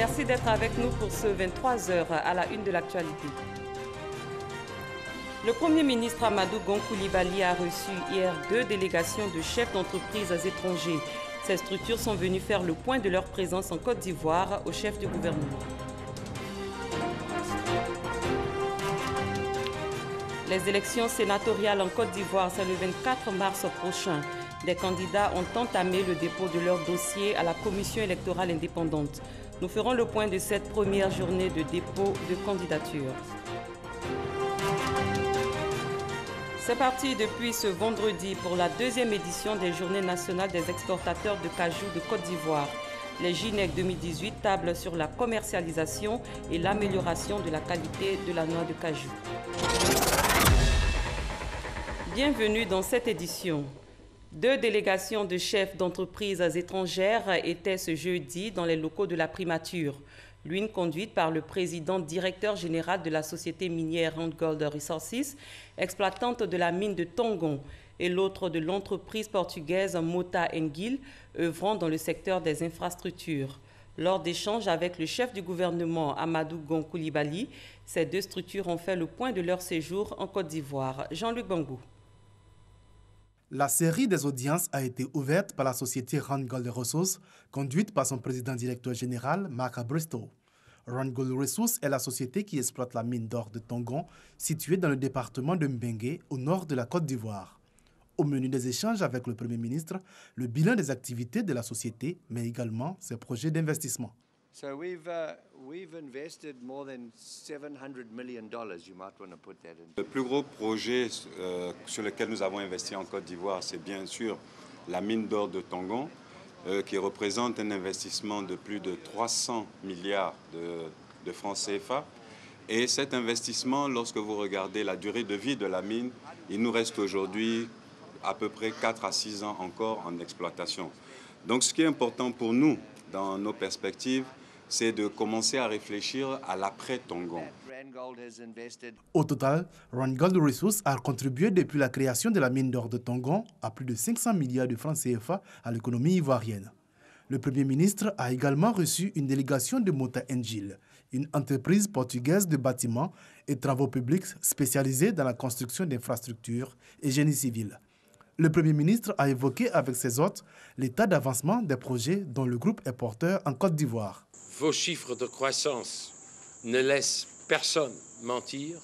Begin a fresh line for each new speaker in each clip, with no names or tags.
Merci d'être avec nous pour ce 23h à la une de l'actualité. Le Premier ministre Amadou Gon Coulibaly a reçu hier 2 délégations de chefs d'entreprises étrangers. Ces structures sont venues faire le point de leur présence en Côte d'Ivoire au chef du gouvernement. Les élections sénatoriales en Côte d'Ivoire, c'est le 24 mars prochain. Des candidats ont entamé le dépôt de leur dossier à la Commission électorale indépendante. Nous ferons le point de cette première journée de dépôt de candidature. C'est parti depuis ce vendredi pour la 2e édition des Journées nationales des exportateurs de cajou de Côte d'Ivoire. Les JINEC 2018 tablent sur la commercialisation et l'amélioration de la qualité de la noix de cajou. Bienvenue dans cette édition. 2 délégations de chefs d'entreprises étrangères étaient ce jeudi dans les locaux de la primature. L'une conduite par le président directeur général de la société minière Randgold Resources, exploitante de la mine de Tongon, et l'autre de l'entreprise portugaise Mota Engil, œuvrant dans le secteur des infrastructures. Lors d'échanges avec le chef du gouvernement Amadou Gon Coulibaly, ces 2 structures ont fait le point de leur séjour en Côte d'Ivoire. Jean-Luc Bangou.
La série des audiences a été ouverte par la société Randgold Resources, conduite par son président directeur général, Mark Bristow. Randgold Resources est la société qui exploite la mine d'or de Tongon, située dans le département de Mbengue, au nord de la Côte d'Ivoire. Au menu des échanges avec le Premier ministre, le bilan des activités de la société, mais également ses projets d'investissement.
So we've invested more than $700 million. You might want to put that in.
Le plus gros projet sur lequel nous avons investi en Côte d'Ivoire, c'est bien sûr la mine d'or de Tongon, qui représente un investissement de plus de 300 milliards de francs CFA. Et cet investissement, lorsque vous regardez la durée de vie de la mine, il nous reste aujourd'hui à peu près 4 à 6 ans encore en exploitation. Donc ce qui est important pour nous, dans nos perspectives, c'est de commencer à réfléchir à l'après-Tongon.
Au total, Randgold Resources a contribué depuis la création de la mine d'or de Tongon à plus de 500 milliards de francs CFA à l'économie ivoirienne. Le Premier ministre a également reçu une délégation de Mota Engil, une entreprise portugaise de bâtiments et travaux publics spécialisée dans la construction d'infrastructures et génie civil. Le Premier ministre a évoqué avec ses hôtes l'état d'avancement des projets dont le groupe est porteur en Côte d'Ivoire.
Vos chiffres de croissance ne laissent personne mentir.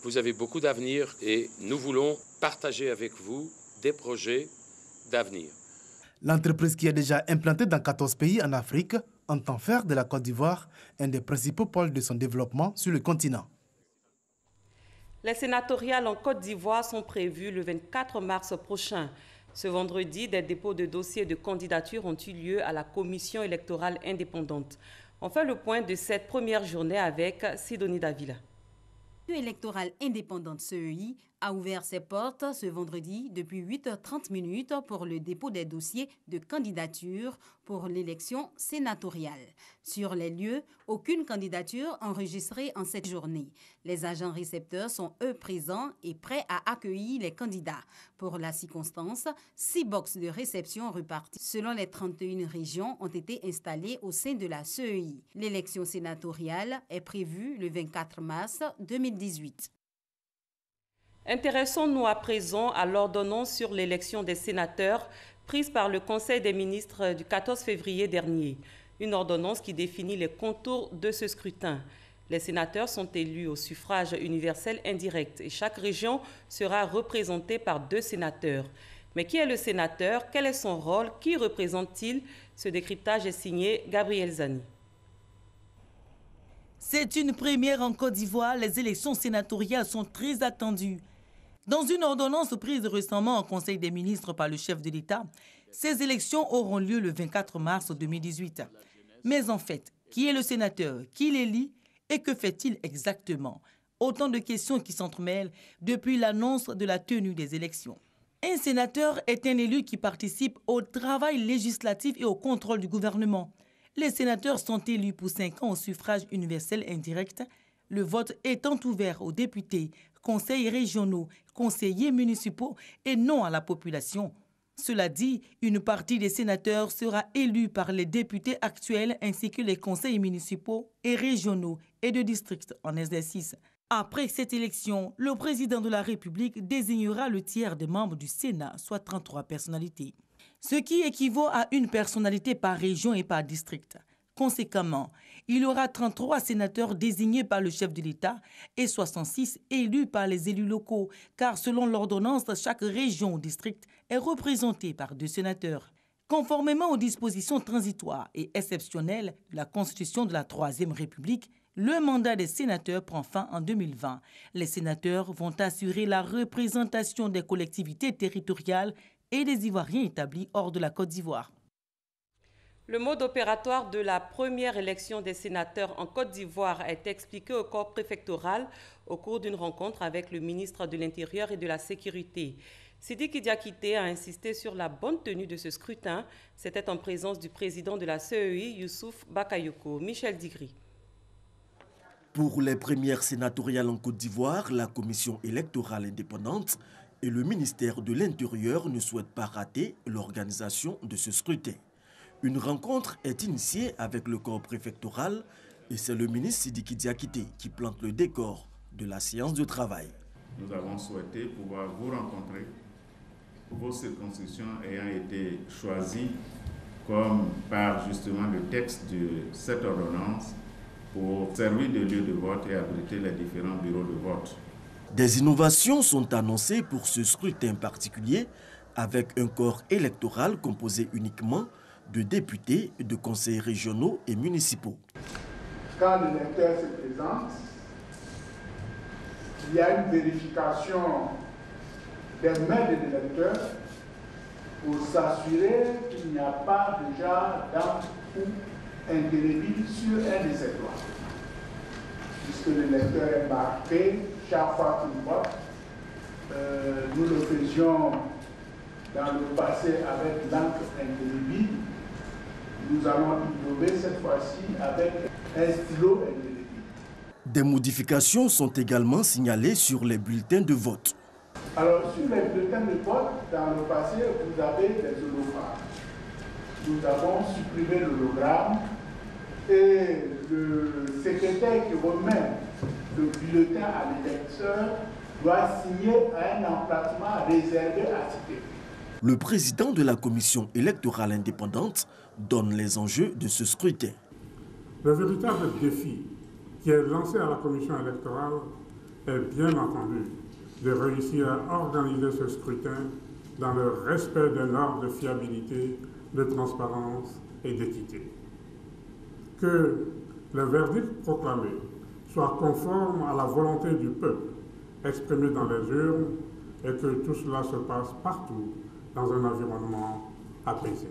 Vous avez beaucoup d'avenir et nous voulons partager avec vous des projets d'avenir.
L'entreprise qui est déjà implantée dans 14 pays en Afrique entend faire de la Côte d'Ivoire un des principaux pôles de son développement sur le continent.
Les sénatoriales en Côte d'Ivoire sont prévues le 24 mars prochain. Ce vendredi, des dépôts de dossiers de candidature ont eu lieu à la Commission électorale indépendante. On fait le point de cette première journée avec Sidonie Davila.
La Commission électorale indépendante CEI a ouvert ses portes ce vendredi depuis 8h30 pour le dépôt des dossiers de candidature pour l'élection sénatoriale. Sur les lieux, aucune candidature enregistrée en cette journée. Les agents récepteurs sont eux présents et prêts à accueillir les candidats. Pour la circonstance, 6 boxes de réception reparties selon les 31 régions ont été installées au sein de la CEI. L'élection sénatoriale est prévue le 24 mars 2018.
Intéressons-nous à présent à l'ordonnance sur l'élection des sénateurs prise par le Conseil des ministres du 14 février dernier. Une ordonnance qui définit les contours de ce scrutin. Les sénateurs sont élus au suffrage universel indirect et chaque région sera représentée par 2 sénateurs. Mais qui est le sénateur? Quel est son rôle? Qui représente-t-il? Ce décryptage est signé Gabriel Zani.
C'est une première en Côte d'Ivoire. Les élections sénatoriales sont très attendues. Dans une ordonnance prise récemment au Conseil des ministres par le chef de l'État, ces élections auront lieu le 24 mars 2018. Mais en fait, qui est le sénateur? Qui l'élit? Et que fait-il exactement? Autant de questions qui s'entremêlent depuis l'annonce de la tenue des élections. Un sénateur est un élu qui participe au travail législatif et au contrôle du gouvernement. Les sénateurs sont élus pour 5 ans au suffrage universel indirect, le vote étant ouvert aux députés, conseils régionaux, conseillers municipaux et non à la population. Cela dit, une partie des sénateurs sera élue par les députés actuels ainsi que les conseils municipaux et régionaux et de districts en exercice. Après cette élection, le président de la République désignera le tiers des membres du Sénat, soit 33 personnalités, ce qui équivaut à une personnalité par région et par district. Conséquemment, il y aura 33 sénateurs désignés par le chef de l'État et 66 élus par les élus locaux, car selon l'ordonnance, chaque région ou district est représentée par 2 sénateurs. Conformément aux dispositions transitoires et exceptionnelles de la Constitution de la Troisième République, le mandat des sénateurs prend fin en 2020. Les sénateurs vont assurer la représentation des collectivités territoriales et des Ivoiriens établis hors de la Côte d'Ivoire.
Le mode opératoire de la première élection des sénateurs en Côte d'Ivoire a été expliqué au corps préfectoral au cours d'une rencontre avec le ministre de l'Intérieur et de la Sécurité. Sidiki Diakité a insisté sur la bonne tenue de ce scrutin. C'était en présence du président de la CEI, Youssouf Bakayoko. Michel Digri.
Pour les premières sénatoriales en Côte d'Ivoire, la commission électorale indépendante et le ministère de l'Intérieur ne souhaitent pas rater l'organisation de ce scrutin. Une rencontre est initiée avec le corps préfectoral et c'est le ministre Sidiki Diakité qui plante le décor de la séance de travail.
Nous avons souhaité pouvoir vous rencontrer, vos circonscriptions ayant été choisies comme par justement le texte de cette ordonnance pour servir de lieu de vote et abriter les différents bureaux de vote.
Des innovations sont annoncées pour ce scrutin particulier avec un corps électoral composé uniquement de députés, de conseils régionaux et municipaux.
Quand l'électeur se présente, il y a une vérification des mains de l'électeur pour s'assurer qu'il n'y a pas déjà d'encre ou indélébile sur un de ses doigts. Puisque l'électeur est marqué chaque fois qu'il vote. Nous le faisions dans le passé avec l'encre indélébile. Nous allons innover cette fois-ci avec un stylo indélébile.
Des modifications sont également signalées sur les bulletins de vote.
Alors, sur les bulletins de vote, dans le passé, vous avez des hologrammes. Nous avons supprimé l'hologramme et le secrétaire qui remet le bulletin à l'électeur doit signer à un emplacement réservé à citer.
Le président de la commission électorale indépendante donne les enjeux de ce scrutin.
Le véritable défi qui est lancé à la commission électorale est bien entendu de réussir à organiser ce scrutin dans le respect des normes de fiabilité, de transparence et d'équité. Que le verdict proclamé soit conforme à la volonté du peuple exprimée dans les urnes et que tout cela se passe partout dans un environnement apaisé.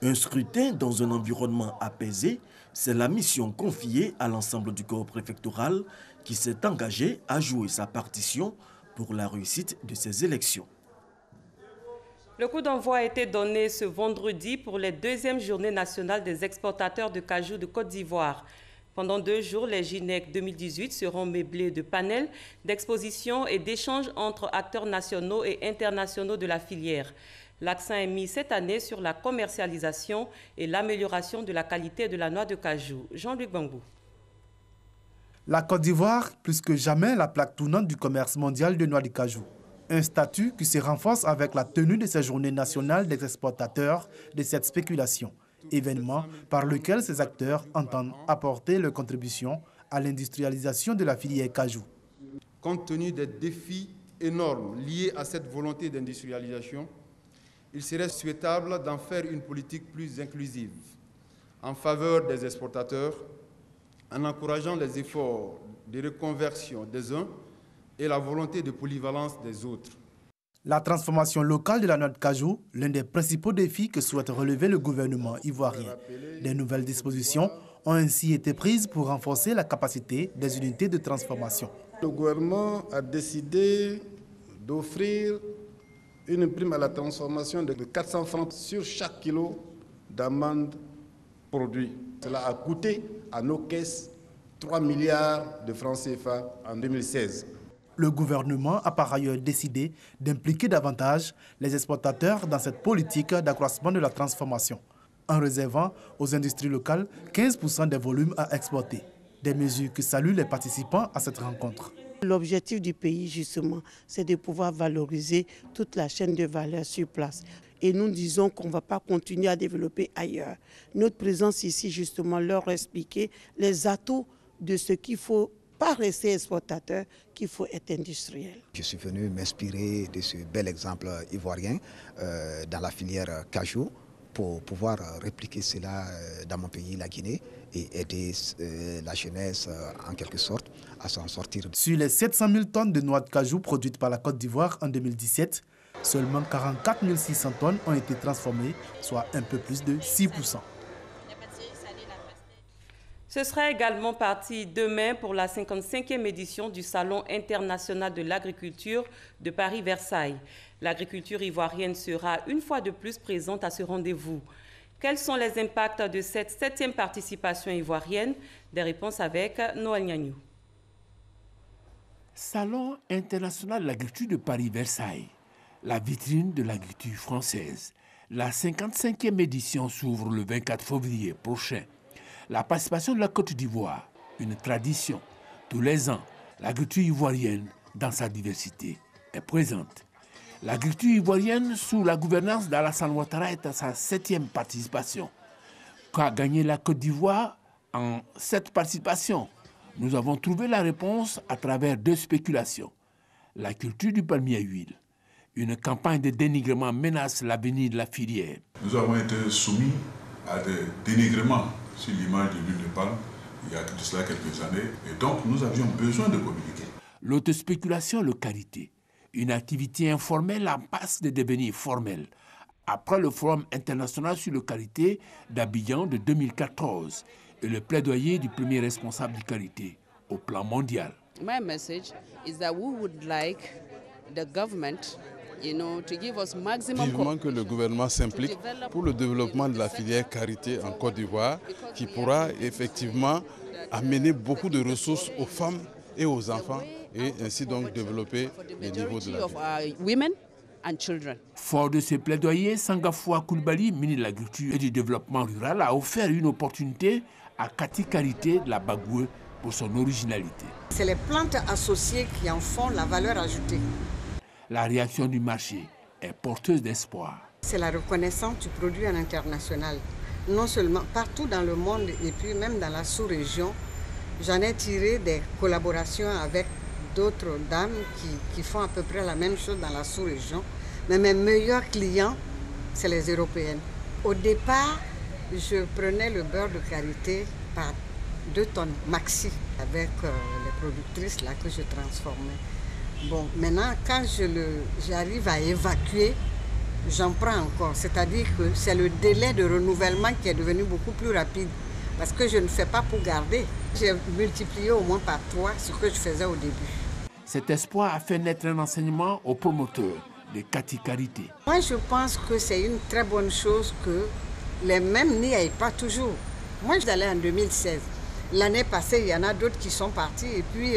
Un scrutin dans un environnement apaisé, c'est la mission confiée à l'ensemble du corps préfectoral qui s'est engagé à jouer sa partition pour la réussite de ces élections.
Le coup d'envoi a été donné ce vendredi pour les 2e journées nationales des exportateurs de cajou de Côte d'Ivoire. Pendant 2 jours, les GINEC 2018 seront meublés de panels, d'expositions et d'échanges entre acteurs nationaux et internationaux de la filière. L'accent est mis cette année sur la commercialisation et l'amélioration de la qualité de la noix de cajou. Jean-Luc Bangou.
La Côte d'Ivoire, plus que jamais, la plaque tournante du commerce mondial de noix de cajou. Un statut qui se renforce avec la tenue de ces journées nationales des exportateurs de cette spéculation. Événement par lequel ces acteurs entendent apporter leur contribution à l'industrialisation de la filière cajou.
Compte tenu des défis énormes liés à cette volonté d'industrialisation, il serait souhaitable d'en faire une politique plus inclusive, en faveur des exportateurs, en encourageant les efforts de reconversion des uns et la volonté de polyvalence des autres.
La transformation locale de la noix de cajou, l'un des principaux défis que souhaite relever le gouvernement ivoirien. Des nouvelles dispositions ont ainsi été prises pour renforcer la capacité des unités de transformation.
Le gouvernement a décidé d'offrir une prime à la transformation de 400 francs sur chaque kilo d'amandes produit. Cela a coûté à nos caisses 3 milliards de francs CFA en 2016.
Le gouvernement a par ailleurs décidé d'impliquer davantage les exportateurs dans cette politique d'accroissement de la transformation, en réservant aux industries locales 15% des volumes à exporter. Des mesures que saluent les participants à cette rencontre.
L'objectif du pays, justement, c'est de pouvoir valoriser toute la chaîne de valeur sur place. Et nous disons qu'on ne va pas continuer à développer ailleurs. Notre présence ici, justement, leur expliquer les atouts de ce qu'il faut pas rester exportateur, qu'il faut être industriel.
Je suis venu m'inspirer de ce bel exemple ivoirien dans la filière cajou pour pouvoir répliquer cela dans mon pays, la Guinée, et aider la jeunesse en quelque sorte à s'en sortir.
Sur les 700 000 tonnes de noix de cajou produites par la Côte d'Ivoire en 2017, seulement 44 600 tonnes ont été transformées, soit un peu plus de 6%.
Ce sera également parti demain pour la 55e édition du Salon international de l'agriculture de Paris-Versailles. L'agriculture ivoirienne sera une fois de plus présente à ce rendez-vous. Quels sont les impacts de cette 7e participation ivoirienne? Des réponses avec Noël Niagnou.
Salon international de l'agriculture de Paris-Versailles, la vitrine de l'agriculture française. La 55e édition s'ouvre le 24 février prochain. La participation de la Côte d'Ivoire, une tradition. Tous les ans, l'agriculture ivoirienne, dans sa diversité, est présente. L'agriculture ivoirienne, sous la gouvernance d'Alassane Ouattara, est à sa 7e participation. Qu'a gagné la Côte d'Ivoire en cette participation? Nous avons trouvé la réponse à travers 2 spéculations. La culture du palmier à huile. Une campagne de dénigrement menace l'avenir de la filière.
Nous avons été soumis à des dénigrements sur l'image de l'huile de palme il y a de cela quelques années, et donc nous avions besoin de communiquer.
L'autre spéculation, le karité. Une activité informelle en passe de devenir formelle. Après le Forum international sur le karité d'Abidjan de 2014 et le plaidoyer du premier responsable du karité au plan mondial.
My message is that we would like the government
Vivement que le gouvernement s'implique pour le développement de la filière karité en Côte d'Ivoire, qui pourra effectivement amener beaucoup de ressources aux femmes et aux enfants et ainsi donc développer les niveaux de la vie.
Fort de ces plaidoyers, Sangafoua Koulibaly, ministre de l'Agriculture et du Développement rural, a offert une opportunité à Kati Karité de la Bagoué pour son originalité.
C'est les plantes associées qui en font la valeur ajoutée.
La réaction du marché est porteuse d'espoir.
C'est la reconnaissance du produit à l'international. Non seulement partout dans le monde et puis même dans la sous-région, j'en ai tiré des collaborations avec d'autres dames qui font à peu près la même chose dans la sous-région. Mais mes meilleurs clients, c'est les Européennes. Au départ, je prenais le beurre de karité par 2 tonnes maxi avec les productrices là que je transformais. Bon, maintenant, quand j'arrive à évacuer, j'en prends encore. C'est-à-dire que c'est le délai de renouvellement qui est devenu beaucoup plus rapide. Parce que je ne fais pas pour garder. J'ai multiplié au moins par 3 ce que je faisais au début.
Cet espoir a fait naître un enseignement aux promoteurs de Kati Karité.
Moi, je pense que c'est une très bonne chose que les mêmes n'y aillent pas toujours. Moi, j'allais en 2016. L'année passée, il y en a d'autres qui sont partis et puis...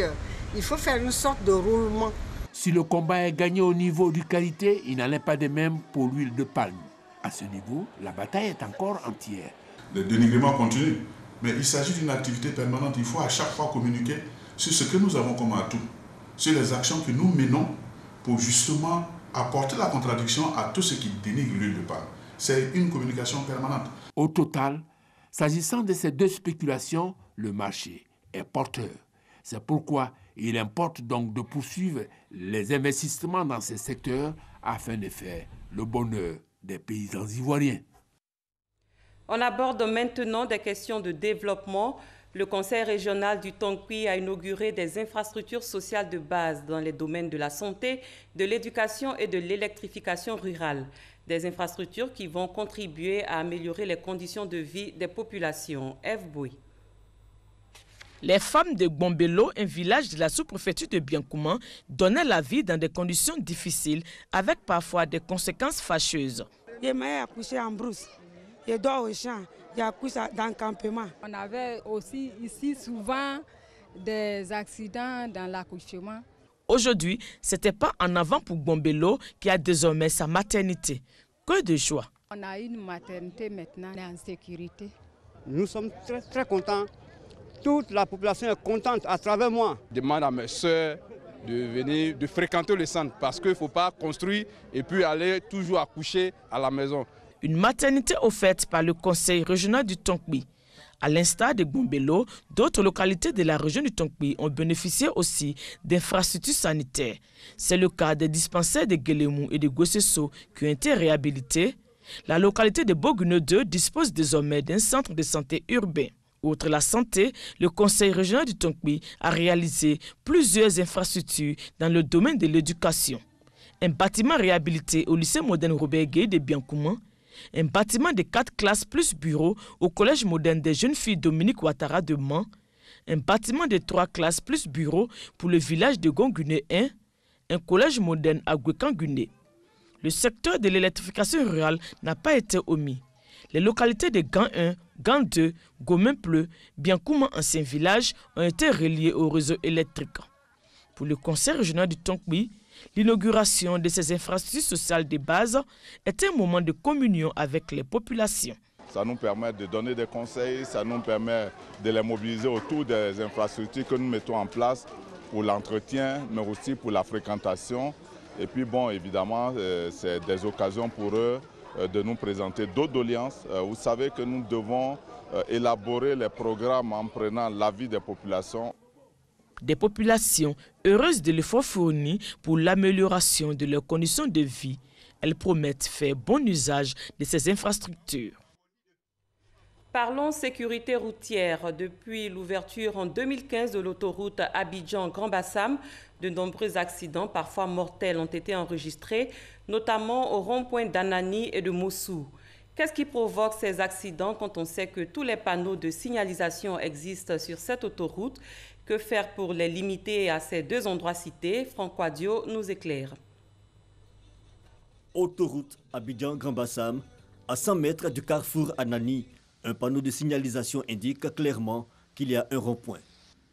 il faut faire une sorte de roulement.
Si le combat est gagné au niveau du karité, il n'en est pas de même pour l'huile de palme. À ce niveau, la bataille est encore entière.
Le dénigrement continue, mais il s'agit d'une activité permanente. Il faut à chaque fois communiquer sur ce que nous avons comme atout, sur les actions que nous menons pour justement apporter la contradiction à tout ce qui dénigre l'huile de palme. C'est une communication permanente.
Au total, s'agissant de ces 2 spéculations, le marché est porteur. C'est pourquoi il importe donc de poursuivre les investissements dans ces secteurs afin de faire le bonheur des paysans ivoiriens.
On aborde maintenant des questions de développement. Le Conseil régional du Tonkoui a inauguré des infrastructures sociales de base dans les domaines de la santé, de l'éducation et de l'électrification rurale. Des infrastructures qui vont contribuer à améliorer les conditions de vie des populations. F. Bouy.
Les femmes de Bombelo, un village de la sous-préfecture de Biankouman, donnaient la vie dans des conditions difficiles, avec parfois des conséquences fâcheuses.
J'ai accouché en brousse, je dors au champ, j'ai accouché dans le campement.
On avait aussi ici souvent des accidents dans l'accouchement.
Aujourd'hui, ce n'était pas en avant pour Gbombelo qui a désormais sa maternité. Que de joie.
On a une maternité maintenant en sécurité.
Nous sommes très contents. Toute la population est contente à travers moi.
Je demande à mes soeurs de venir, de fréquenter le centre parce qu'il ne faut pas construire et puis aller toujours accoucher à la maison.
Une maternité offerte par le conseil régional du Tonkpi. À l'instar de Gbombelo, d'autres localités de la région du Tonkpi ont bénéficié aussi d'infrastructures sanitaires. C'est le cas des dispensaires de Guélémou et de Gossesso qui ont été réhabilités. La localité de Boguno 2 dispose désormais d'un centre de santé urbain. Outre la santé, le conseil régional du Tonkpi a réalisé plusieurs infrastructures dans le domaine de l'éducation. Un bâtiment réhabilité au lycée moderne Robert Gueye de Biancouma, un bâtiment de 4 classes plus bureaux au collège moderne des jeunes filles Dominique Ouattara de Mans, un bâtiment de 3 classes plus bureaux pour le village de Gonguné 1, un collège moderne à Gwekanguné. Le secteur de l'électrification rurale n'a pas été omis. Les localités de Gan 1, Gan 2, Gomen-Pleu, Biancouma ancien village ont été reliées au réseau électrique. Pour le conseil régional du Tonkpi, l'inauguration de ces infrastructures sociales de base est un moment de communion avec les populations.
Ça nous permet de donner des conseils, ça nous permet de les mobiliser autour des infrastructures que nous mettons en place pour l'entretien, mais aussi pour la fréquentation. Et puis bon, évidemment, c'est des occasions pour eux de nous présenter d'autres doléances. Vous savez que nous devons élaborer les programmes en prenant l'avis des populations.
Des populations heureuses de l'effort fourni pour l'amélioration de leurs conditions de vie. Elles promettent faire bon usage de ces infrastructures.
Parlons sécurité routière. Depuis l'ouverture en 2015 de l'autoroute Abidjan-Grand Bassam, de nombreux accidents, parfois mortels, ont été enregistrés, notamment au rond-point d'Anani et de Mossou. Qu'est-ce qui provoque ces accidents quand on sait que tous les panneaux de signalisation existent sur cette autoroute? Que faire pour les limiter à ces deux endroits cités? Franck Wadio nous éclaire.
Autoroute Abidjan-Grand Bassam, à 100 mètres du carrefour Anani, un panneau de signalisation indique clairement qu'il y a un rond-point.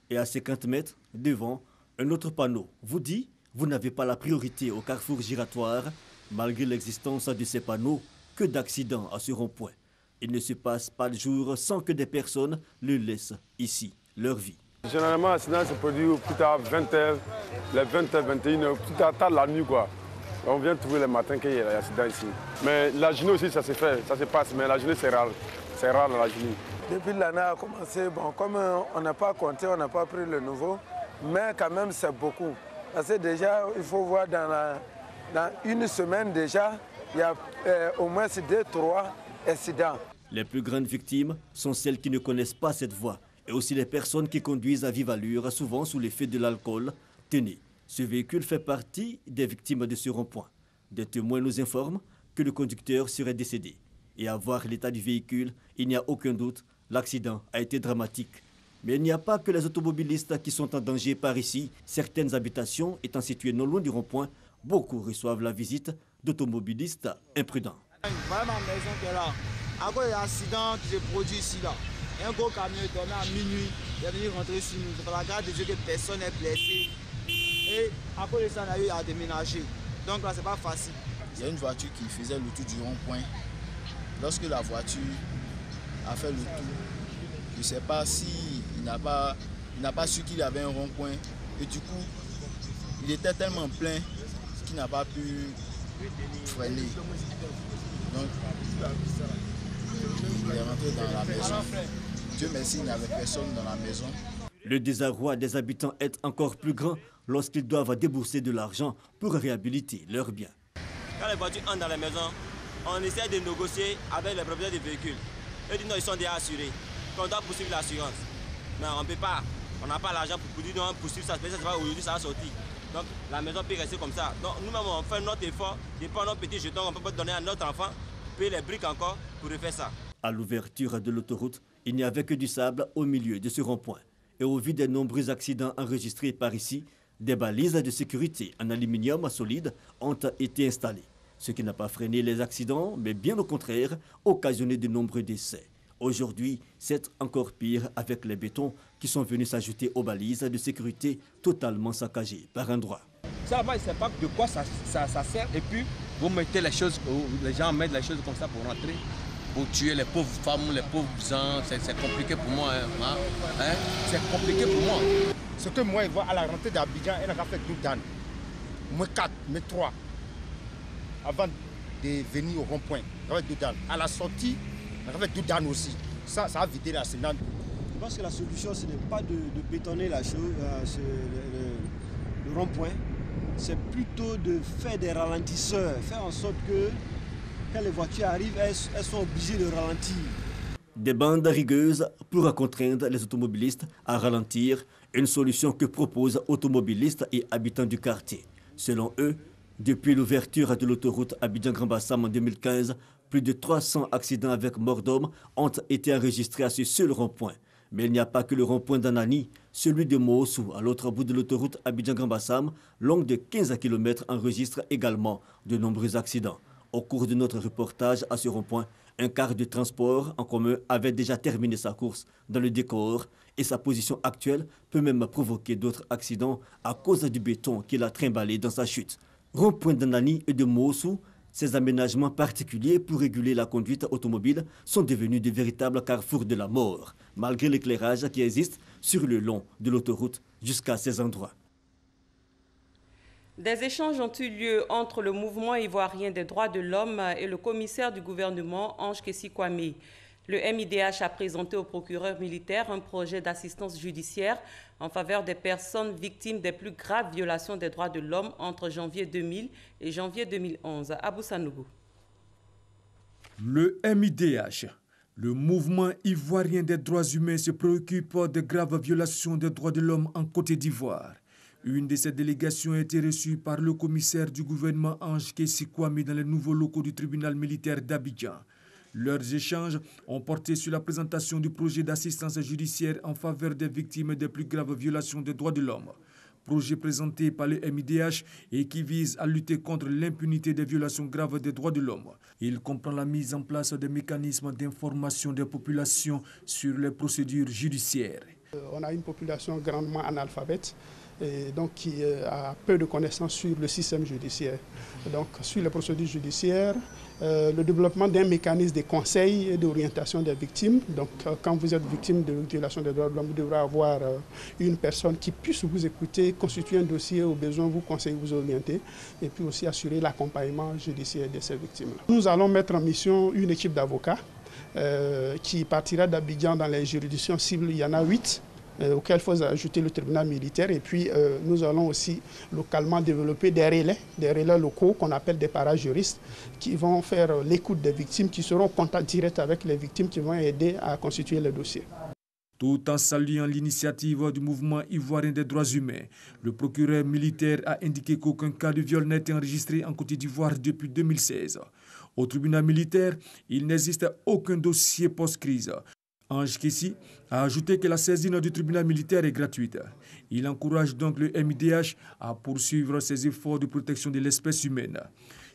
Et à 50 mètres devant, un autre panneau vous dit « Vous n'avez pas la priorité au carrefour giratoire ». Malgré l'existence de ces panneaux, que d'accidents à ce rond-point. Il ne se passe pas de jour sans que des personnes le laissent ici, leur vie.
Généralement, l'accident se produit plus tard 20h, les 20h, 21h, plus tard la nuit quoi. On vient trouver le matin qu'il y a l'accident ici. Mais la journée aussi, ça se fait, ça se passe, mais la journée c'est rare. C'est rare la journée.
Depuis l'année a commencé, bon, comme on n'a pas compté, on n'a pas pris le nouveau, mais quand même c'est beaucoup. Parce que déjà, il faut voir dans une semaine déjà, il y a au moins 2-3 accidents.
Les plus grandes victimes sont celles qui ne connaissent pas cette voie et aussi les personnes qui conduisent à vive allure, souvent sous l'effet de l'alcool. Tenez, ce véhicule fait partie des victimes de ce rond-point. Des témoins nous informent que le conducteur serait décédé. Et à voir l'état du véhicule, il n'y a aucun doute, l'accident a été dramatique. Mais il n'y a pas que les automobilistes qui sont en danger par ici. Certaines habitations étant situées non loin du rond-point, beaucoup reçoivent la visite d'automobilistes imprudents.
Voilà ma maison qui est là. À cause de l'accident qui se produit ici, là, un gros camion est dormi à minuit, il est venu rentrer sur nous. Par la grâce de Dieu que personne n'est blessé. Et à cause de ça, on a eu à déménager. Donc là, c'est pas facile.
Il y a une voiture qui faisait le tour du rond-point. Lorsque la voiture a fait le tour, je ne sais pas s'il n'a pas su qu'il y avait un rond-point. Et du coup, il était tellement plein qu'il n'a pas pu freiner. Donc, il est rentré dans la maison. Dieu merci, il n'y avait personne dans la maison.
Le désarroi des habitants est encore plus grand lorsqu'ils doivent débourser de l'argent pour réhabiliter leurs biens.
Quand les voitures entrent dans la maison, on essaie de négocier avec les propriétaires des véhicules. Eux disent non, ils sont déjà assurés, qu'on doit poursuivre l'assurance. Mais on ne peut pas, on n'a pas l'argent pour dire non, poursuivre ça, c'est pas aujourd'hui, ça va sortir. Donc la maison peut rester comme ça. Donc nous-mêmes, on fait notre effort, de prendre nos petits jetons, on peut pas donner à notre enfant, payer les briques encore pour refaire ça.
À l'ouverture de l'autoroute, il n'y avait que du sable au milieu de ce rond-point. Et au vu des nombreux accidents enregistrés par ici, des balises de sécurité en aluminium solide ont été installées. Ce qui n'a pas freiné les accidents, mais bien au contraire, occasionné de nombreux décès. Aujourd'hui, c'est encore pire avec les bétons qui sont venus s'ajouter aux balises de sécurité totalement saccagées par endroits.
Seulement, ils ne savent pas de quoi ça sert. Et puis, vous mettez les choses, les gens mettent les choses comme ça pour rentrer, pour tuer les pauvres femmes, les pauvres gens. C'est compliqué pour moi. C'est compliqué pour moi.
Ce que moi, je vois à la rentrée d'Abidjan, elle a fait 2 dames. Moi 4, mais 3. Avant de venir au rond-point, elle a fait 2 dames. À la sortie, elle a fait 2 dames aussi. Ça a vidé la Sénat.
Je pense que la solution, ce n'est pas de bétonner la chose, le rond-point. C'est plutôt de faire des ralentisseurs, faire en sorte que quand les voitures arrivent, elles sont obligées de ralentir.
Des bandes rigueuses pour contraindre les automobilistes à ralentir, une solution que proposent automobilistes et habitants du quartier. Selon eux, depuis l'ouverture de l'autoroute Abidjan-Grand Bassam en 2015, plus de 300 accidents avec mort d'homme ont été enregistrés à ce seul rond-point. Mais il n'y a pas que le rond-point d'Anani. Celui de Moossou, à l'autre bout de l'autoroute Abidjan-Grand Bassam, longue de 15 km, enregistre également de nombreux accidents. Au cours de notre reportage à ce rond-point, un car de transport en commun avait déjà terminé sa course dans le décor et sa position actuelle peut même provoquer d'autres accidents à cause du béton qu'il a trimballé dans sa chute. Rond-point d'Anani et de Moossou, ces aménagements particuliers pour réguler la conduite automobile sont devenus de véritables carrefours de la mort, malgré l'éclairage qui existe sur le long de l'autoroute jusqu'à ces endroits.
Des échanges ont eu lieu entre le mouvement ivoirien des droits de l'homme et le commissaire du gouvernement, Ange Kessi Kwame. Le MIDH a présenté au procureur militaire un projet d'assistance judiciaire en faveur des personnes victimes des plus graves violations des droits de l'homme entre janvier 2000 et janvier 2011. Abou Sanougou.
Le MIDH, le mouvement ivoirien des droits humains, se préoccupe de graves violations des droits de l'homme en Côte d'Ivoire. Une de ces délégations a été reçue par le commissaire du gouvernement Ange Kessi Kwame dans les nouveaux locaux du tribunal militaire d'Abidjan. Leurs échanges ont porté sur la présentation du projet d'assistance judiciaire en faveur des victimes des plus graves violations des droits de l'homme. Projet présenté par le MIDH et qui vise à lutter contre l'impunité des violations graves des droits de l'homme. Il comprend la mise en place des mécanismes d'information des populations sur les procédures judiciaires.
On a une population grandement analphabète et donc qui a peu de connaissances sur le système judiciaire. Donc sur les procédures judiciaires, le développement d'un mécanisme de conseil et d'orientation des victimes. Donc quand vous êtes victime de violation des droits de l'homme, vous devrez avoir une personne qui puisse vous écouter, constituer un dossier, au besoin vous conseiller, vous orienter, et puis aussi assurer l'accompagnement judiciaire de ces victimes-là. Nous allons mettre en mission une équipe d'avocats qui partira d'Abidjan dans les juridictions civiles. Il y en a 8. Auquel il faut ajouter le tribunal militaire. Et puis, nous allons aussi localement développer des relais locaux qu'on appelle des parajuristes, qui vont faire l'écoute des victimes, qui seront en contact direct avec les victimes, qui vont aider à constituer le dossier.
Tout en saluant l'initiative du mouvement ivoirien des droits humains, le procureur militaire a indiqué qu'aucun cas de viol n'a été enregistré en Côte d'Ivoire depuis 2016. Au tribunal militaire, il n'existe aucun dossier post-crise. Ange Kessi a ajouté que la saisine du tribunal militaire est gratuite. Il encourage donc le MIDH à poursuivre ses efforts de protection de l'espèce humaine.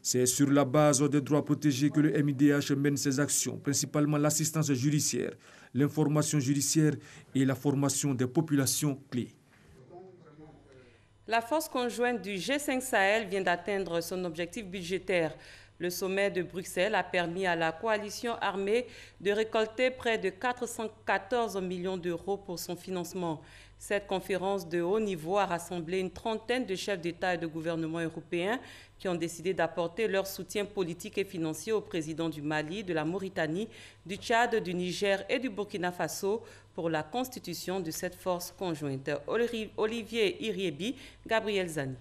C'est sur la base des droits protégés que le MIDH mène ses actions, principalement l'assistance judiciaire, l'information judiciaire et la formation des populations clés.
La force conjointe du G5 Sahel vient d'atteindre son objectif budgétaire. Le sommet de Bruxelles a permis à la coalition armée de récolter près de 414 millions d'euros pour son financement. Cette conférence de haut niveau a rassemblé une trentaine de chefs d'État et de gouvernement européens qui ont décidé d'apporter leur soutien politique et financier au président du Mali, de la Mauritanie, du Tchad, du Niger et du Burkina Faso pour la constitution de cette force conjointe. Olivier Iriebi, Gabriel Zani.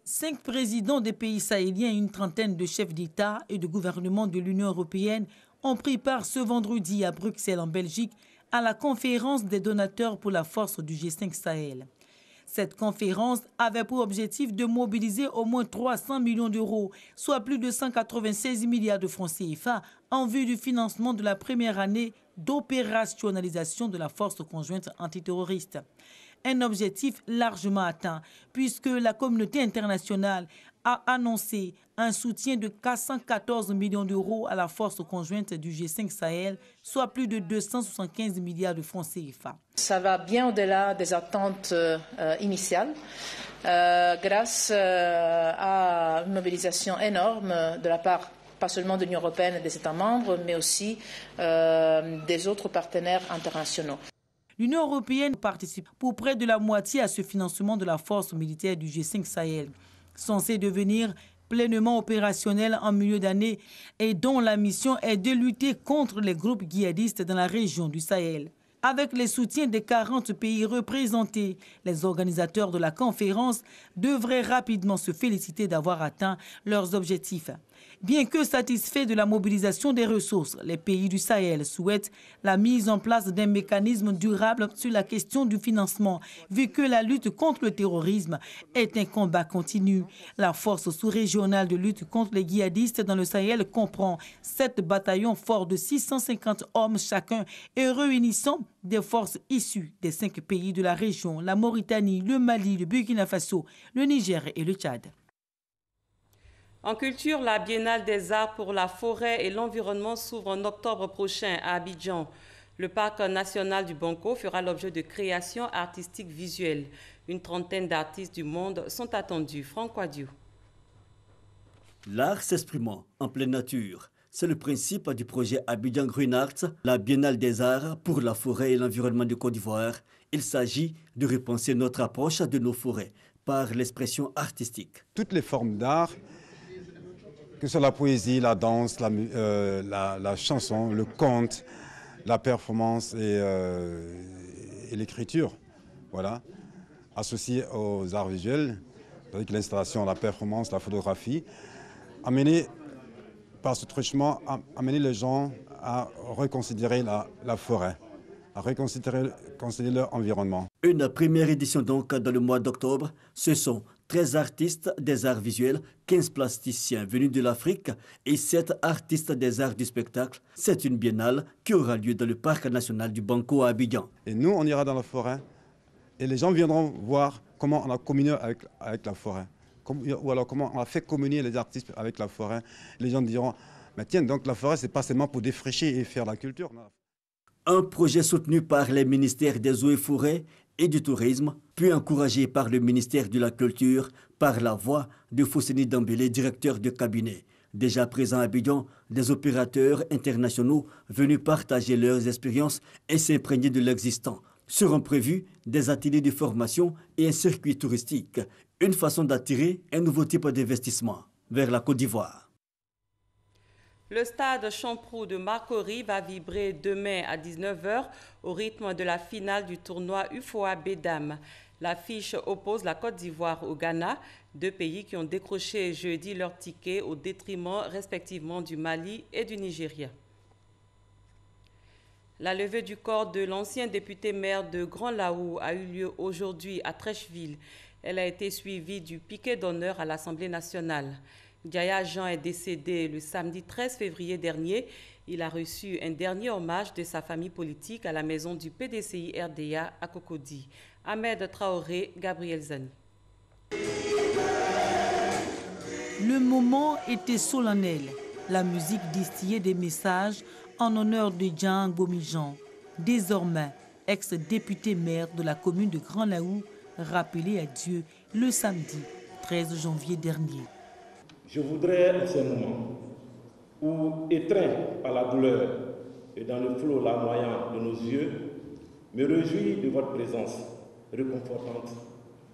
5 présidents des pays sahéliens et une trentaine de chefs d'État et de gouvernement de l'Union européenne ont pris part ce vendredi à Bruxelles, en Belgique, à la conférence des donateurs pour la force du G5 Sahel. Cette conférence avait pour objectif de mobiliser au moins 300 millions d'euros, soit plus de 196 milliards de francs CFA, en vue du financement de la première année d'opérationnalisation de la force conjointe antiterroriste. Un objectif largement atteint, puisque la communauté internationale a annoncé un soutien de 414 millions d'euros à la force conjointe du G5 Sahel, soit plus de 275 milliards de francs CFA.
Ça va bien au-delà des attentes initiales, grâce à une mobilisation énorme de la part pas seulement de l'Union européenne et des États membres, mais aussi des autres partenaires internationaux.
L'Union européenne participe pour près de la moitié à ce financement de la force militaire du G5 Sahel, censée devenir pleinement opérationnelle en milieu d'année et dont la mission est de lutter contre les groupes djihadistes dans la région du Sahel. Avec les soutiens des 40 pays représentés, les organisateurs de la conférence devraient rapidement se féliciter d'avoir atteint leurs objectifs. Bien que satisfaits de la mobilisation des ressources, les pays du Sahel souhaitent la mise en place d'un mécanisme durable sur la question du financement, vu que la lutte contre le terrorisme est un combat continu. La force sous-régionale de lutte contre les djihadistes dans le Sahel comprend 7 bataillons forts de 650 hommes chacun et réunissant des forces issues des 5 pays de la région, la Mauritanie, le Mali, le Burkina Faso, le Niger et le Tchad.
En culture, la Biennale des Arts pour la forêt et l'environnement s'ouvre en octobre prochain à Abidjan. Le parc national du Banco fera l'objet de créations artistiques visuelles. Une trentaine d'artistes du monde sont attendus. Franck Quadiou.
L'art s'exprimant en pleine nature. C'est le principe du projet Abidjan Green Arts, la Biennale des Arts pour la forêt et l'environnement de Côte d'Ivoire. Il s'agit de repenser notre approche de nos forêts par l'expression artistique.
Toutes les formes d'art, que ce soit la poésie, la danse, la chanson, le conte, la performance et l'écriture, voilà, associées aux arts visuels, avec l'installation, la performance, la photographie, amener par ce truchement, amener les gens à reconsidérer la forêt, à reconsidérer leur environnement.
Une première édition donc dans le mois d'octobre. Ce sont 13 artistes des arts visuels, 15 plasticiens venus de l'Afrique et 7 artistes des arts du spectacle. C'est une biennale qui aura lieu dans le parc national du Banco à Abidjan.
Et nous, on ira dans la forêt et les gens viendront voir comment on a communié avec la forêt. Ou alors comment on a fait communier les artistes avec la forêt. Les gens diront, mais tiens, donc la forêt, c'est pas seulement pour défricher et faire la culture. Non.
Un projet soutenu par les ministères des Eaux et Forêts et du Tourisme, puis encouragé par le ministère de la Culture par la voix de Fousseni Dambélé, directeur de cabinet. Déjà présent à Abidjan, des opérateurs internationaux venus partager leurs expériences et s'imprégner de l'existant. Seront prévus des ateliers de formation et un circuit touristique, une façon d'attirer un nouveau type d'investissement vers la Côte d'Ivoire.
Le stade Champroux de Marcory va vibrer demain à 19 h au rythme de la finale du tournoi UFOA Bédam. L'affiche oppose la Côte d'Ivoire au Ghana, deux pays qui ont décroché jeudi leur ticket au détriment respectivement du Mali et du Nigeria. La levée du corps de l'ancien député maire de Grand Laou a eu lieu aujourd'hui à Trècheville. Elle a été suivie du piquet d'honneur à l'Assemblée nationale. Diaya Jean est décédé le samedi 13 février dernier. Il a reçu un dernier hommage de sa famille politique à la maison du PDCI RDA à Cocody. Ahmed Traoré, Gabriel Zani.
Le moment était solennel. La musique distillait des messages en honneur de Jean Gomijan, désormais ex-député maire de la commune de Grand Laou, rappelé à Dieu le samedi 13 janvier dernier.
Je voudrais, en ce moment, où, étreint par la douleur et dans le flot larmoyant de nos yeux, me réjouir de votre présence réconfortante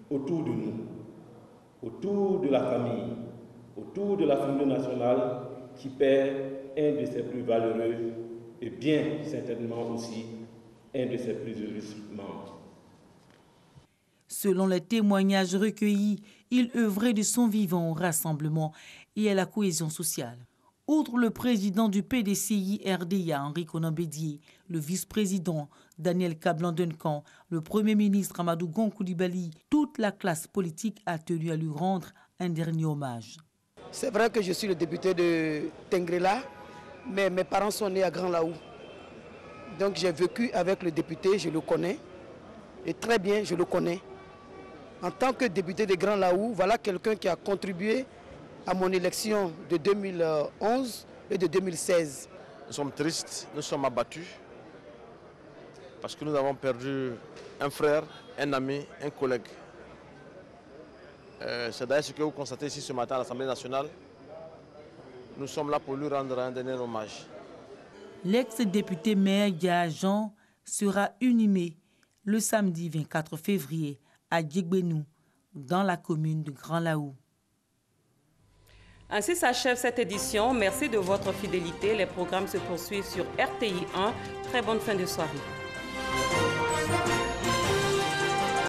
autour de nous, autour de la famille, autour de l'Assemblée nationale qui perd un de ses plus valeureux et bien certainement aussi un de ses plus heureux membres.
Selon les témoignages recueillis, il œuvrait de son vivant au rassemblement et à la cohésion sociale. Outre le président du PDCI RDA, Henri Konan Bédié, le vice-président Daniel Kablan-Duncan, le premier ministre Amadou Gon Coulibaly, toute la classe politique a tenu à lui rendre un dernier hommage.
C'est vrai que je suis le député de Tengrela, mais mes parents sont nés à Grand Laou. Donc j'ai vécu avec le député, je le connais, et très bien, je le connais. En tant que député de Grand Laou, voilà quelqu'un qui a contribué à mon élection de 2011 et de 2016.
Nous sommes tristes, nous sommes abattus parce que nous avons perdu un frère, un ami, un collègue. C'est d'ailleurs ce que vous constatez ici ce matin à l'Assemblée nationale. Nous sommes là pour lui rendre un dernier hommage.
L'ex-député maire Diajan sera inhumé le samedi 24 février à Djegbenou, dans la commune de Grand Laou.
Ainsi s'achève cette édition. Merci de votre fidélité. Les programmes se poursuivent sur RTI 1. Très bonne fin de soirée.